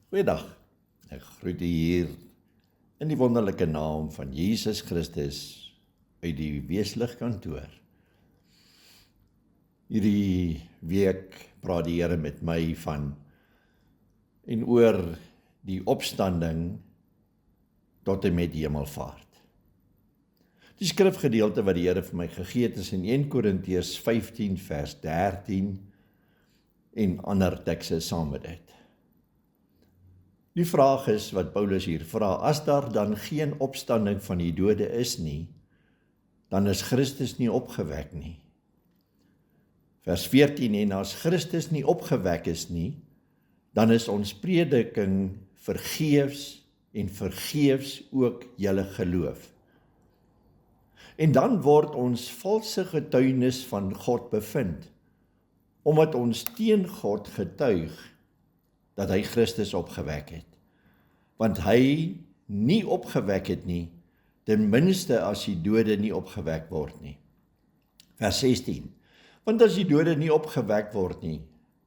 Goeiedag, ek groet u hier in die wonderlike naam van Jesus Christus uit die Weesligkantoor. Hierdie week praat die Here met my van en oor die opstanding tot en met hemelvaart. Die skrifgedeelte wat die Here vir my gegee het is in 1 Korintiërs 15 vers 13 en ander tekste saam met dit. Die vraag is wat Paulus hier vra, as daar dan geen opstanding van die dode is nie, dan is Christus nie opgewek nie. Vers 14, en as Christus nie opgewek is nie, dan is ons prediking vergeefs en vergeefs ook julle geloof. En dan word ons valse getuienis van God bevind, omdat ons teen God getuig, dat hy Christus opgewek het. Want hy nie opgewek het nie, ten minste as die dode nie opgewek word nie. Vers 16. Want as die dode nie opgewek word nie,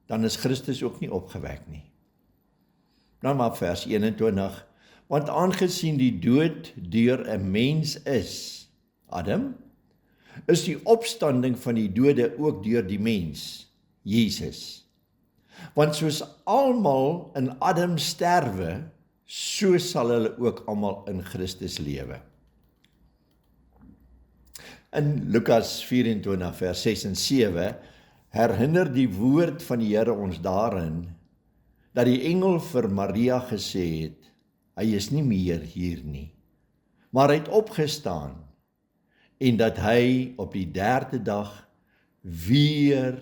dan is Christus ook nie opgewek nie. Nou maar vers 21. Want aangesien die dood deur 'n mens is, Adam, is die opstanding van die dode ook deur die mens, Jesus. Want soos almal in Adam sterwe, so sal hulle ook almal in Christus lewe. In Lukas 24 vers 6 en 7 herinner die woord van die Here ons daarin, dat die engel vir Maria gesê het, hy is nie meer hier nie, maar hy het opgestaan, en dat hy op die 3de dag weer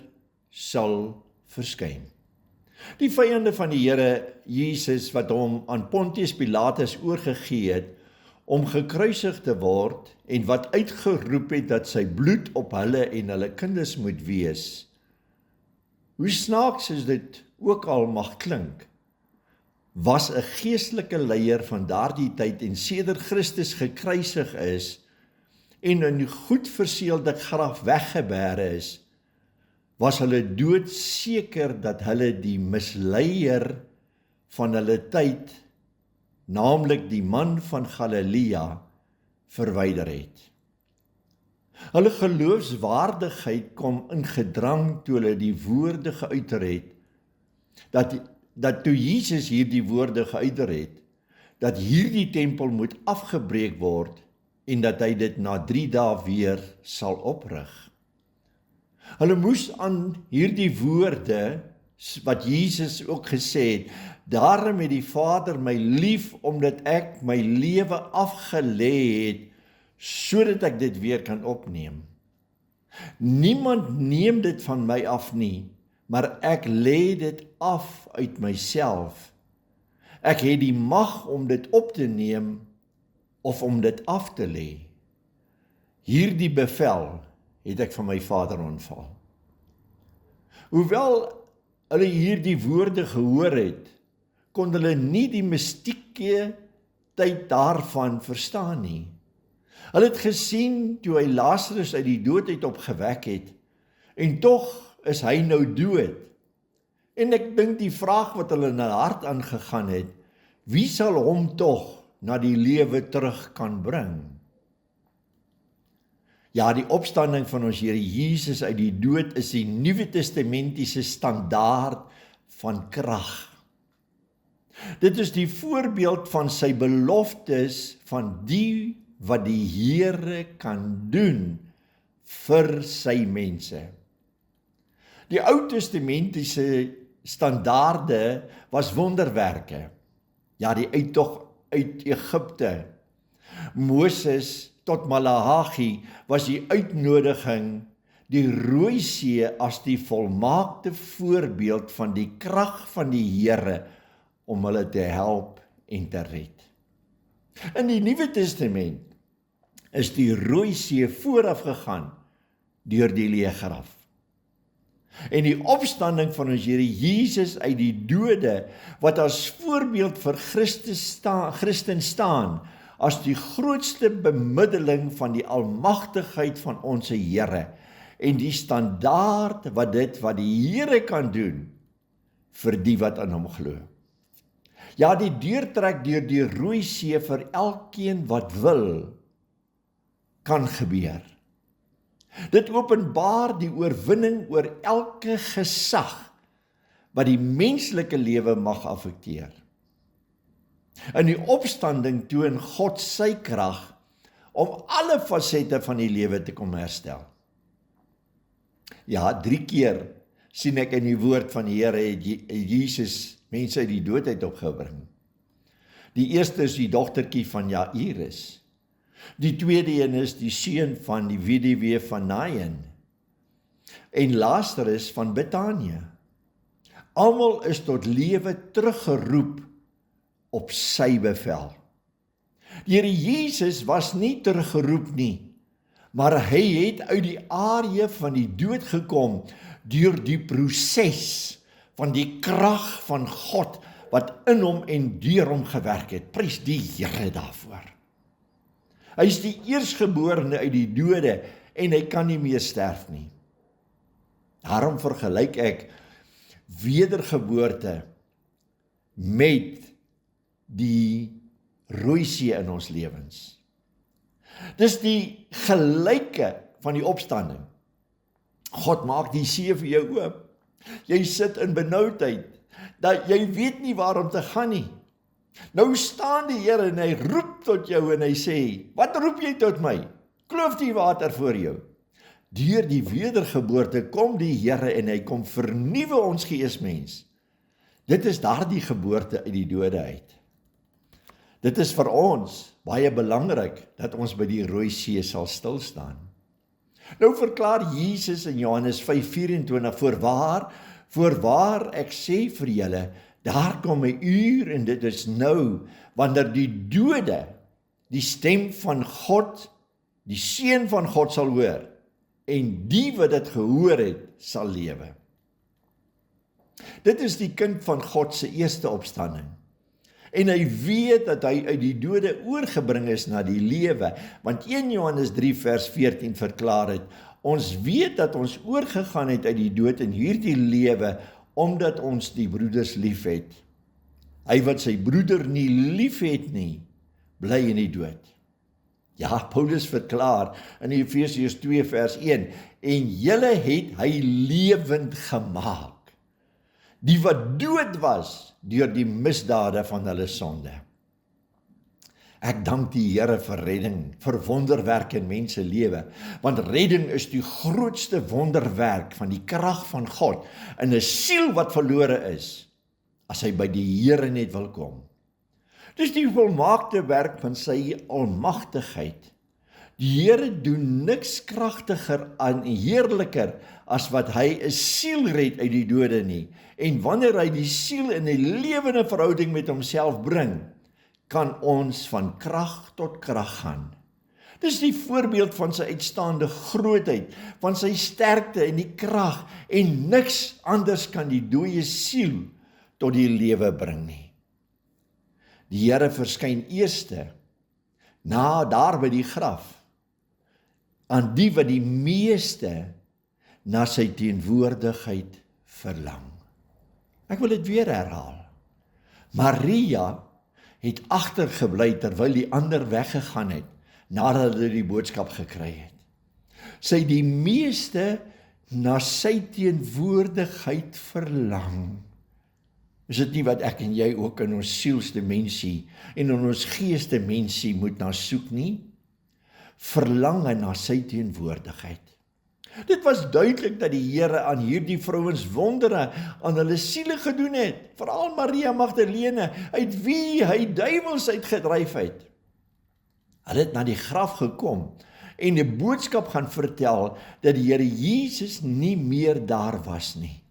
sal verskyn. Die vyande van die Here Jesus wat hom aan Pontius Pilatus oorgegee het om gekruisig te word en wat uitgeroep het dat sy bloed op hulle en hulle kinders moet wees. Hoe snaaks is dit ook al mag klink, was 'n geestelike leier van daardie tyd en sedert Christus gekruisig is en in die goed verseelde graf weggebêre is, was hulle doodseker dat hulle die misleier van hulle tyd, naamlik die man van Galilea, verwyder het. Hulle geloofswaardigheid kom in gedrang toe hulle die woorde geuiter het, dat toe Jesus hierdie woorde geuiter het, dat hierdie tempel moet afgebreek word en dat hy dit na 3 dae weer sal oprig. Hulle moes aan hierdie woorde, wat Jesus ook gesê het, daarom het die Vader my lief, omdat ek my lewe afgelê het, sodat ek dit weer kan opneem. Niemand neem dit van my af nie, maar ek lê dit af uit myself. Ek het die mag om dit op te neem, of om dit af te lê. Hierdie bevel het ek van my Vader ontvang. Hoewel hulle hierdie woorde gehoor het, kon hulle nie die mystieke tyd daarvan verstaan nie. Hulle het gesien toe hy Lazarus uit die dood uit opgewek het, en tog is hy nou dood. En ek dink die vraag wat hulle in hulle hart aangegaan het, wie sal hom tog na die lewe terug kan bring? Ja, die opstanding van ons Here Jesus uit die dood is die Nuwe Testamentiese standaard van krag. Dit is die voorbeeld van sy beloftes van die wat die Here kan doen vir sy mense. Die Ou Testamentiese standaarde was wonderwerke. Ja, die uittog uit Egipte. Moses tot Maleagi was die uitnodiging, die Rooi See as die volmaakte voorbeeld van die krag van die Here om hulle te help en te red. In die Nuwe Testament is die Rooi See vooraf gegaan deur die leë graf. En die opstanding van ons Here Jesus uit die dode, wat as voorbeeld vir Christen staan, as die grootste bemiddeling van die almagtigheid van ons Here, en die standaard wat die Here kan doen, vir die wat aan hom glo. Ja, die deurtrek deur die Rooi See vir elkeen wat wil, kan gebeur. Dit openbaar die oorwinning oor elke gesag wat die menslike lewe mag affekteer. In die opstanding toon God sy krag om alle fasette van die lewe te kom herstel. Ja, 3 keer sien ek in die woord van die Here het Jesus mense uit die doodheid opgebring. Die eerste is die dogtertjie van Jairus. Die tweede een is die seun van die weduwee van Nain. En Lazarus van Betanië. Almal is tot lewe teruggeroep op sy bevel. Die Here Jesus was nie teruggeroep nie, maar hy het uit die area van die dood gekom deur die proses van die krag van God wat in hom en deur hom gewerk het. Prys die Here daarvoor. Hy is die eersgeborene uit die dode en hy kan nie meer sterf nie. Daarom vergelyk ek wedergeboorte met die Rooi See in ons lewens. Dis die gelyke van die opstanding. God maak die see vir jou oop. Jy sit in benoudheid, dat jy weet nie waar om te gaan nie. Nou staan die Here en hy roep tot jou en hy sê, wat roep jy tot my? Kloof die water voor jou. Deur die wedergeboorte kom die Here en hy kom vernuwe ons geesmens. Dit is daardie geboorte uit die dode uit. Dit is vir ons baie belangrik dat ons by die Rooi See sal stil staan. Nou verklaar Jesus in Johannes 5:24, voorwaar ek sê vir julle, daar kom 'n uur en dit is nou, wanneer die dode die stem van God, die Seun van God sal hoor, en die wat dit gehoor het, sal lewe. Dit is die kind van God se eerste opstanding. En hy weet dat hy uit die dode oorgebring is na die lewe, want 1 Johannes 3 vers 14 verklaar het, ons weet dat ons oorgegaan het uit die dood in hierdie lewe, omdat ons die broeders lief het. Hy wat sy broeder nie lief het nie, bly in die dood. Ja, Paulus verklaar in Efesiërs 2 vers 1, en julle het hy lewend gemaak, die wat dood was deur die misdade van hulle sonde. Ek dank die Here vir redding, vir wonderwerk in mense lewe, want redding is die grootste wonderwerk van die krag van God in 'n siel wat verlore is, as hy by die Here net wil kom. Dis die volmaakte werk van sy almagtigheid. Die Here doen niks kragtiger en heerliker as wat hy 'n siel red uit die dode nie. En wanneer hy die siel in 'n lewende verhouding met homself bring, kan ons van krag tot krag gaan. Dis die voorbeeld van sy uitstaande grootheid, van sy sterkte en die krag, en niks anders kan die dooie siel tot die lewe bring nie. Die Here verskyn eerste, daar by die graf, aan die wat die meeste na sy teenwoordigheid verlang. Ek wil dit weer herhaal. Maria het agtergebly terwyl die ander weggegaan het, nadat hulle die boodskap gekry het. Sy die meeste na sy teenwoordigheid verlang. Is dit nie wat ek en jy ook in ons sielsdimensie en in ons geesdimensie moet na soek nie? Verlange na sy teenwoordigheid. Dit was duidelik dat die Here aan hierdie vrouens wondere aan hulle siele gedoen het, veral Maria Magdalene, uit wie hy duiwels uitgedryf het. Hulle het na die graf gekom en 'n boodskap gaan vertel dat die Here Jesus nie meer daar was nie.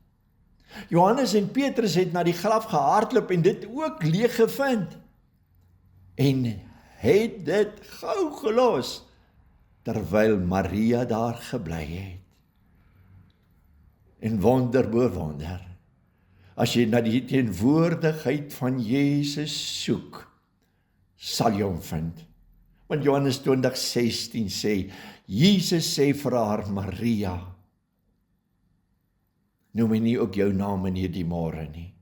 Johannes en Petrus het na die graf gehardloop en dit ook leeg gevind. En het dit gou gelos, terwyl Maria daar gebly het. En wonder bo wonder, as jy na die teenwoordigheid van Jesus soek, sal jy hom vind. Want Johannes 20:16 sê, Jesus sê vir haar, Maria, noem my nie ook jou naam in hierdie môre nie,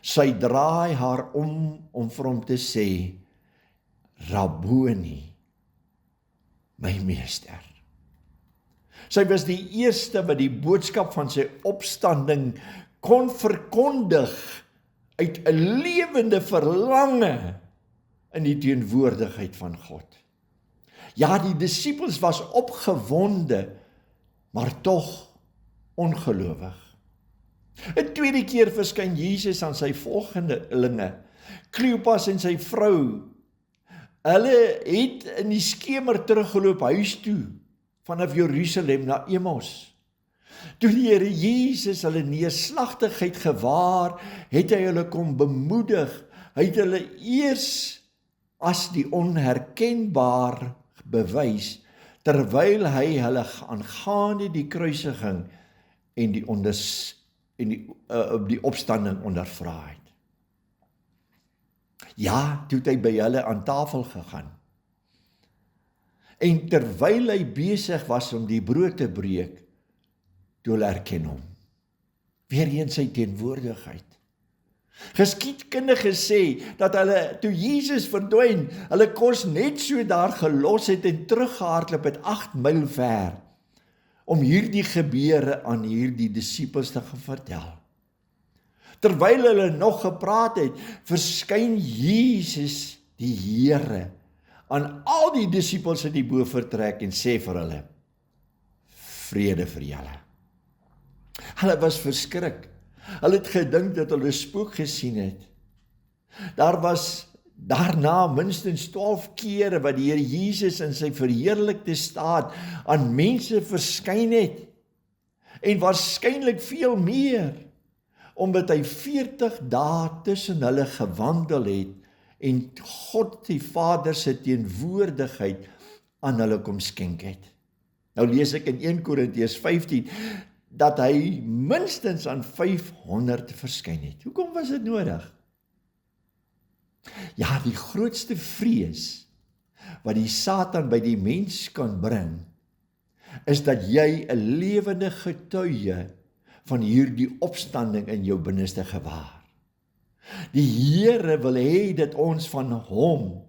Sy draai haar om vir hom te sê, Rabboni, my meester. Sy was die eerste wat die boodskap van sy opstanding kon verkondig uit 'n lewende verlange in die teenwoordigheid van God. Ja, die disippels was opgewonde, maar tog ongelowig. 'n tweede keer verskyn Jesus aan sy volgelinge, Kleopas en sy vrou. Hulle het in die skemer teruggeloop huis toe, vanaf Jerusalem na Emaus. Toe die Here Jesus hulle neerslagtigheid gewaar, het hy hulle kom bemoedig. Hy het hulle eers as die onherkenbaar bewys, terwyl hy hulle aangaande die kruisiging en die opstanding ondervra het. Ja, toe het hy by hulle aan tafel gegaan. En terwyl hy besig was om die brood te breek, toe hulle herken hom. Weereens sy teenwoordigheid. Geskiedkundiges sê dat hulle, toe Jesus verdwyn, hulle kos net so daar gelos het en teruggehardloop het 8 myl ver, om hierdie gebeure aan hierdie disippels te gaan vertel. Terwyl hulle nog gepraat het, verskyn Jesus die Here aan al die disippels in die bofortrek en sê vir hulle, vrede vir julle. Hulle was verskrik. Hulle het gedink dat hulle 'n spook gesien het. Daar was daarna minstens 12 kere wat die Here Jesus in sy verheerlikte staat aan mense verskyn het. En waarskynlik veel meer, omdat hy 40 dae tussen hulle gewandel het en God die Vader se teenwoordigheid aan hulle kom skenk het. Nou lees ek in 1 Korintiërs 15 dat hy minstens aan 500 verskyn het. Hoekom was dit nodig? Ja, die grootste vrees wat die Satan by die mens kan bring, is dat jy 'n lewende getuie van hierdie opstanding in jou binneste gewaar. Die Here wil hê dat ons van hom,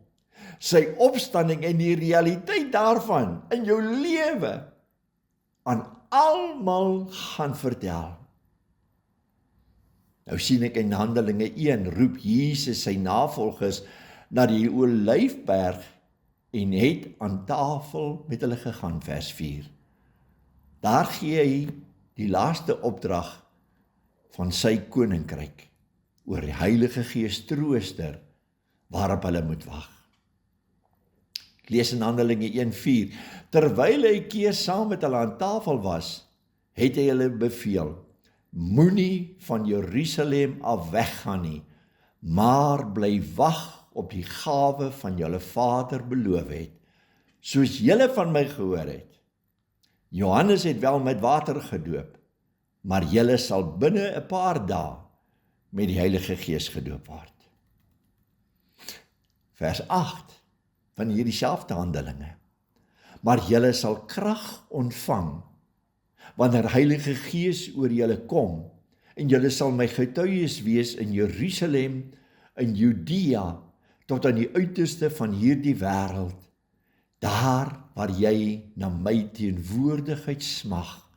sy opstanding en die realiteit daarvan in jou lewe aan almal gaan vertel. Nou sien ek in Handelinge 1 roep Jesus sy navolgers na die Olyfberg en het aan tafel met hulle gegaan, vers 4. Daar gee hy die laaste opdrag van sy koninkryk oor die Heilige Gees trooster waarop hulle moet wag. Ek lees in Handelinge 1:4, terwyl hy 'n keer saam met hulle aan tafel was, het hy hulle beveel, moenie van Jerusalem af weggaan nie, maar bly wag op die gawe van julle Vader beloof het, soos julle van my gehoor het. Johannes het wel met water gedoop, maar julle sal binne 'n paar dae met die Heilige Gees gedoop word. Vers 8 van hierdie selfde Handelinge. Maar julle sal krag ontvang wanneer Heilige Gees oor julle kom, en julle sal my getuies wees in Jerusalem, in Judea, tot aan die uiterste van hierdie wêreld, daar waar jy na my teenwoordigheid smag.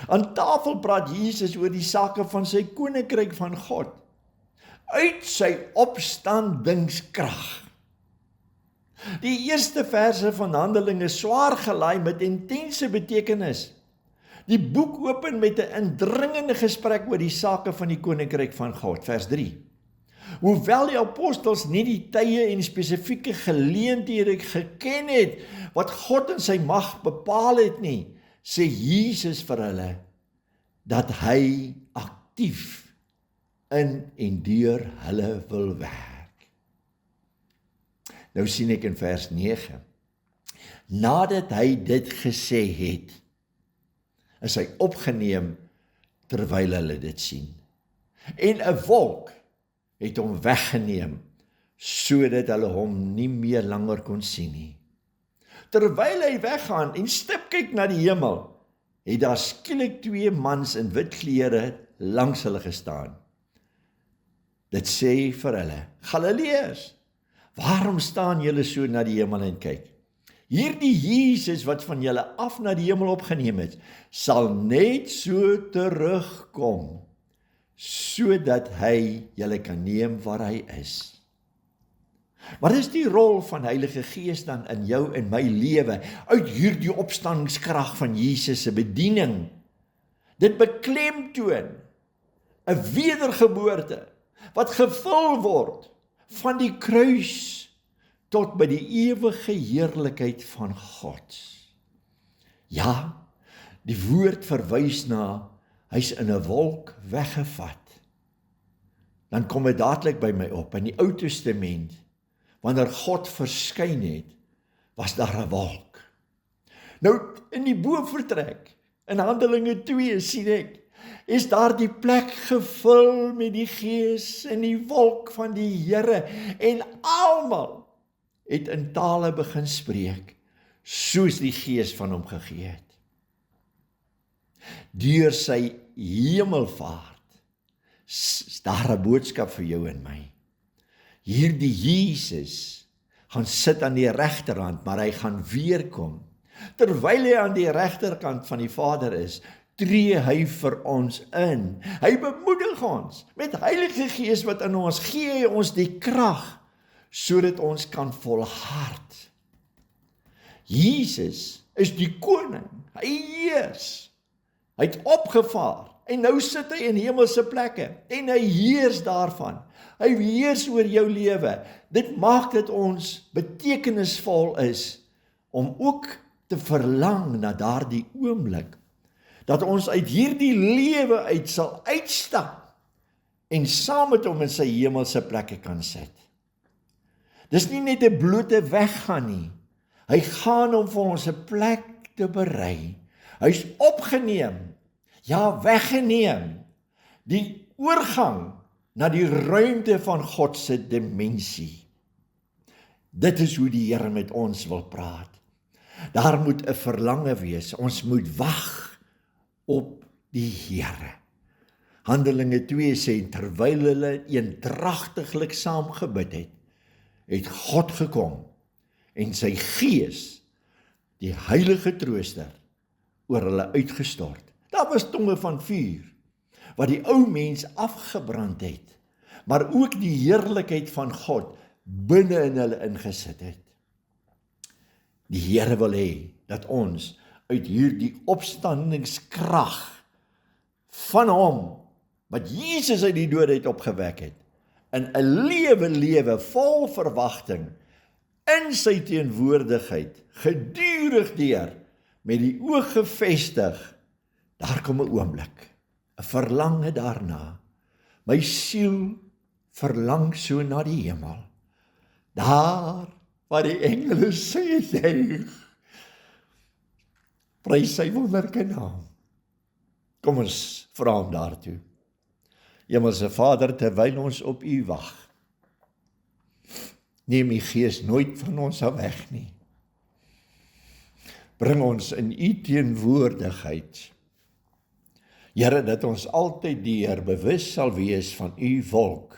Aan tafel praat Jesus oor die sake van sy koninkryk van God, uit sy opstandingskrag. Die eerste verse van Handelinge is swaar gelaai met intense betekenis. Die boek open met 'n indringende gesprek oor die sake van die koninkryk van God, vers 3. Hoewel die apostels nie die tye en spesifieke geleenthede geken het wat God in sy mag bepaal het nie, sê Jesus vir hulle dat hy aktief in en deur hulle wil werk. Nou sien ek in vers 9, nadat hy dit gesê het, is hy opgeneem terwyl hulle dit sien. En 'n wolk het hom weggeneem, sodat hulle hom nie meer langer kon sien nie. Terwyl hy weggaan en stip kyk na die hemel, het daar skielik 2 mans in wit klere langs hulle gestaan. dit sê vir hulle, Galileërs, waarom staan julle so na die hemel en kyk? Hierdie Jesus wat van julle af na die hemel opgeneem het, sal net so terugkom, sodat hy julle kan neem waar hy is. Wat is die rol van Heilige Gees dan in jou en my lewe, uit hierdie opstandingskrag van Jesus se bediening? Dit beklemtoon 'n wedergeboorte, wat gevul word van die kruis tot by die ewige heerlikheid van God. Ja, die woord verwys na, hy's in 'n wolk weggevat. Dan kom dit dadelik by my op, in die Ou Testament, wanneer God verskyn het, was daar 'n wolk. Nou, in die bovenvertrek, in Handelinge 2 sien ek, is daar die plek gevul met die Gees en die wolk van die Here, en almal het in tale begin spreek, soos die Gees van hom gegee het. Deur sy hemelvaart is daar 'n boodskap vir jou en my. Hierdie Jesus gaan sit aan die regterhand, maar hy gaan weer kom. Terwyl hy aan die regterkant van die Vader is, tree hy vir ons in. Hy bemoedig ons met Heilige Gees wat in ons gee, hy ons die krag, sodat ons kan volhard. Jesus is die koning, hy heers, hy het opgevaar, en nou sit hy in hemelse plekke, en hy heers daarvan. Hy heers oor jou lewe. Dit maak dat ons betekenisvol is, om ook te verlang na daardie oomblik, dat ons uit hierdie lewe uit sal uitstap, en saam met hom in sy hemelse plekke kan sit. Dis nie net 'n blote weggaan nie, hy gaan om vir ons 'n plek te berei. Hy's opgeneem, ja weggeneem, die oorgang na die ruimte van God se dimensie. Dit is hoe die Here met ons wil praat. Daar moet 'n verlange wees, ons moet wag op die Here. Handelinge 2 sê, terwyl hulle eendragtiglik saam gebid het, het God gekom en sy Gees, die Heilige Trooster, oor hulle uitgestort. Daar was tonge van vuur, wat die ou mens afgebrand het, maar ook die heerlikheid van God binne in hulle ingesit het. Die Here wil hê dat ons uit hierdie opstandingskrag van hom, wat Jesus uit die dood uit opgewek het, in 'n lewe vol verwagting, in sy teenwoordigheid, gedurig deur, met die oog gefestig, daar kom 'n oomblik, 'n verlange daarna. My siel verlang so na die hemel, daar waar die engele sê juig, prys sy wonderlike naam. Kom ons vra hom daartoe. Hemelse Vader, terwyl ons op U wag, neem U Gees nooit van ons af weg nie. Bring ons in U teenwoordigheid. Here, dat ons altyd deur bewus sal wees van U wolk,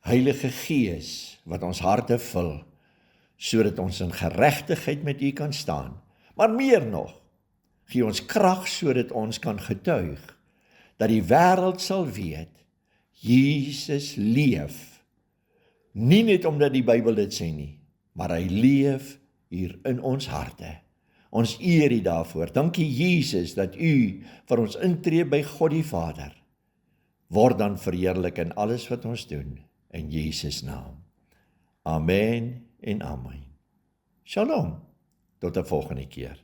Heilige Gees, wat ons harte vul, sodat ons in geregtigheid met U kan staan. Maar meer nog, gee ons krag sodat ons kan getuig, dat die wêreld sal weet, Jesus leef, nie net omdat die Bybel dit sê nie, maar hy leef hier in ons harte. Ons eer U daarvoor. Dankie Jesus, dat U vir ons intree by God die Vader. Word dan verheerlik in alles wat ons doen, in Jesus naam. Amen en amen. Shalom, tot 'n volgende keer.